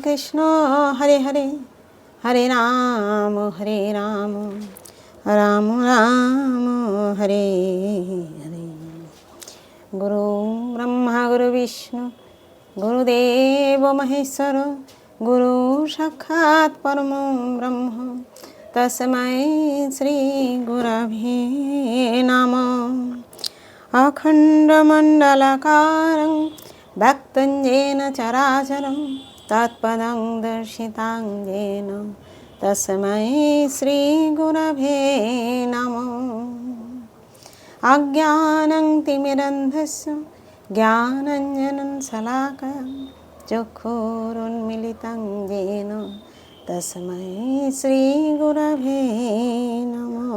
কৃষ্ণ হরে হরে, হরে রাম রাম রাম হরে হরে। গুরু ব্রহ্মা গুরু বিষ্ণু গুরুদেব মহেশ্বর, গুরু সাক্ষাৎ পরম ব্রহ্ম তস্मै শ্রী গুরবে নমঃ। অখণ্ডমণ্ডলাকারং ব্যক্तं येन চরাচরং তৎপদং দর্শিতাং येन তস্मै শ্রী গুরবে নমঃ। অজ্ঞানং তিমিরন্ধস্য জ্ঞানাঞ্জनं শলাকায়ং চক্ষুरुन्मीलितं येन তস্मै শ্রী গুরবে নমঃ।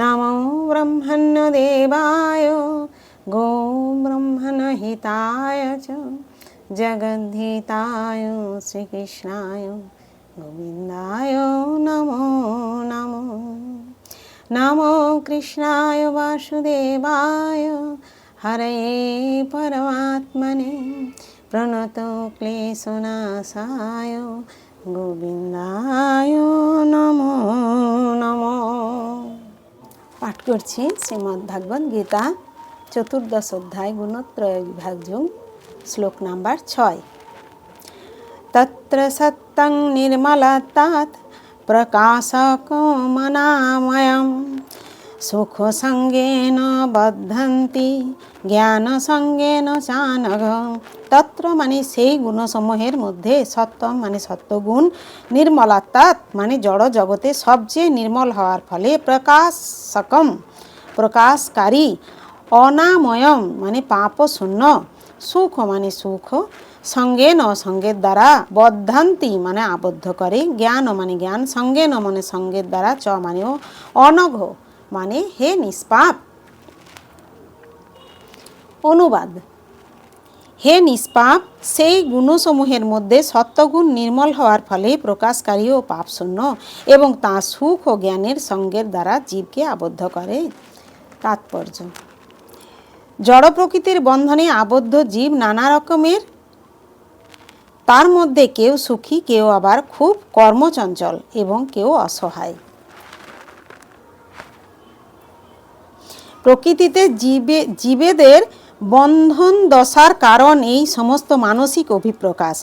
নমো ব্রহ্মণ্যদেবায় গো ব্রহ্মণহিতায় চ জগদ্ধিতায় শ্রীকৃষ্ণায় গোবিন্দায় নমো নমঃ। নমো কৃষ্ণায় বাসুদেবায় হরয়ে পরমাত্মনে প্রণতো ক্লেশনাশায় গোবিন্দায় নমো নমঃ। পাঠ করছি শ্রীমদ্ ভাগবত গীতা চতুর্দশ অধ্যায় গুণত্রয় বিভাগযোগ, শ্লোক নাম্বার 6। তত্র সত্যং নির্মলতাৎ প্রকাশকমনাময়ম সুখ সঙ্গেন বদ্ধন্তি জ্ঞান সঙ্গেন চানঘ। তত্র মানে সেই গুণসমূহের মধ্যে, সত্যম মানে সত্যগুণ, নির্মলাত্মাৎ মানে জড় জগতে সবচেয়ে নির্মল হওয়ার ফলে, প্রকাশকম প্রকাশকারী, অনাময়ম মানে পাপ শূন্য, সুখ মানে সুখ, সঙ্গেন সঙ্গের দ্বারা, বদ্ধান্তি মানে আবদ্ধ করে, জ্ঞান মানে জ্ঞান, সঙ্গেন মানে সঙ্গের দ্বারা, চ মানে অনঘ মানে হে নিষ্পাপ। অনুবাদ: হে নিষ্পাপ, সেই গুণসমূহের মধ্যে সত্যগুণ নির্মল হওয়ার ফলে প্রকাশকারী ও পাপশূন্য এবং তা সুখ ও জ্ঞানের সঙ্গের দ্বারা জীবকে আবদ্ধ করে। তাৎপর্য: জড় প্রকৃতির বন্ধনে আবদ্ধ জীব নানা রকমের, তার মধ্যে কেউ সুখী, কেউ আবার খুব কর্মচঞ্চল এবং কেউ অসহায়। প্রকৃতিতে জীবেদের বন্ধন দশার কারণ এই সমস্ত মানসিক অভিপ্রকাশ।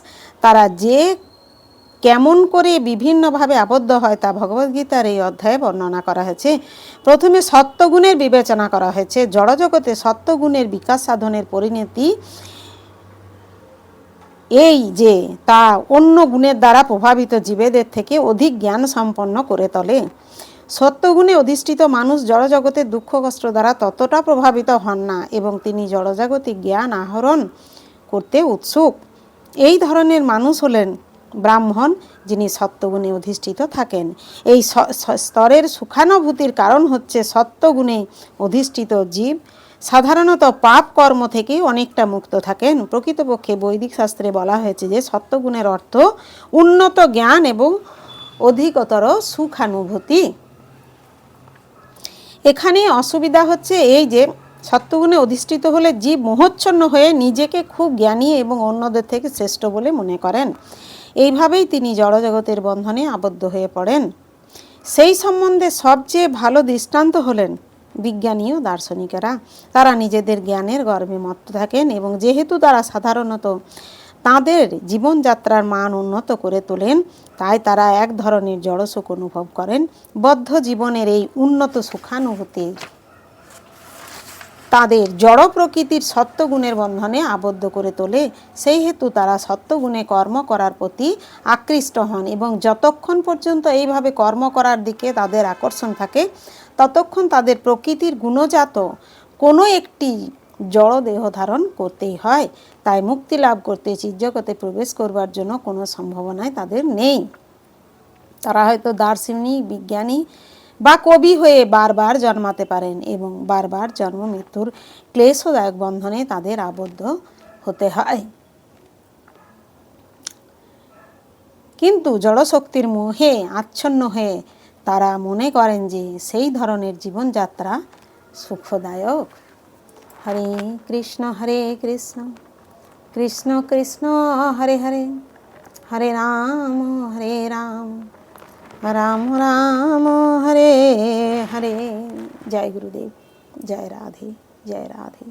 তারা যে কেমন করে বিভিন্নভাবে আবদ্ধ হয় তা ভগবদ্গীতার এই অধ্যায়ে বর্ণনা করা হয়েছে। প্রথমে সত্যগুণের বিবেচনা করা হয়েছে। জড়জগতে সত্যগুণের বিকাশ সাধনের পরিণতি এই যে তা অন্য গুণের দ্বারা প্রভাবিত জীবেদের থেকে অধিক জ্ঞান সম্পন্ন করে তোলে। সত্যগুণে অধিষ্ঠিত মানুষ জড়জগতের দুঃখ কষ্ট দ্বারা ততটা প্রভাবিত হন না এবং তিনি জড়জাগতিক জ্ঞান আহরণ করতে উৎসুক। এই ধরনের মানুষ হলেন ব্রাহ্মণ, যিনি সত্যগুণে অধিষ্ঠিত থাকেন। এই স্তরের সুখানুভূতির কারণ হচ্ছে সত্যগুণে অধিষ্ঠিত জীব সাধারণত পাপ কর্ম থেকে অনেকটা মুক্ত থাকেন। প্রকৃতপক্ষে বৈদিক শাস্ত্রে বলা হয়েছে যে সত্যগুণের অর্থ উন্নত জ্ঞান এবং অধিকতর সুখানুভূতি। এখানে অসুবিধা হচ্ছে এই যে সত্যগুণে অধিষ্ঠিত হলে জীব মোহচ্ছন্ন হয়ে নিজেকে খুব জ্ঞানী এবং অন্যদের থেকে শ্রেষ্ঠ বলে মনে করেন। এইভাবেই তিনি জড়জগতের বন্ধনে আবদ্ধ হয়ে পড়েন। সেই সম্বন্ধে সবচেয়ে ভালো দৃষ্টান্ত হলেন বিজ্ঞানী ও দার্শনিকেরা। তারা নিজেদের জ্ঞানের গর্বে মত্ত থাকেন এবং যেহেতু তারা সাধারণত তাদের জীবনযাত্রার মান উন্নত করে তোলেন, তাই তারা এক ধরনের জড়সুখ অনুভব করেন। বদ্ধ জীবনের এই উন্নত সুখানুভূতি তাদের জড় প্রকৃতির সত্যগুণের বন্ধনে আবদ্ধ করে তোলে। সেই হেতু তারা সত্যগুণে কর্ম করার প্রতি আকৃষ্ট হন এবং যতক্ষণ পর্যন্ত এইভাবে কর্ম করার দিকে তাদের আকর্ষণ থাকে, ততক্ষণ তাদের প্রকৃতির গুণজাত কোনো একটি জড় দেহ ধারণ করতেই হয়। তাই মুক্তি লাভ করতে চিৎজগতে প্রবেশ করবার জন্য কোনো সম্ভাবনাই তাদের নেই। তারা হয়তো দার্শনিক, বিজ্ঞানী বা কবি হয়ে বারবার জন্মাতে পারেন এবং বারবার জন্ম মৃত্যুর ক্লেশদায়ক বন্ধনে তাদের আবদ্ধ হতে হয়। কিন্তু জড়শক্তির মোহে আচ্ছন্ন হয়ে তারা মনে করেন যে সেই ধরনের জীবনযাত্রা সুখদায়ক। হরে কৃষ্ণ কৃষ্ণ কৃষ্ণ হরে হরে, হরে রাম হরে রাম রাম রাম হরে হরে। জয় গুরুদেব, জয় রাধে, জয় রাধে।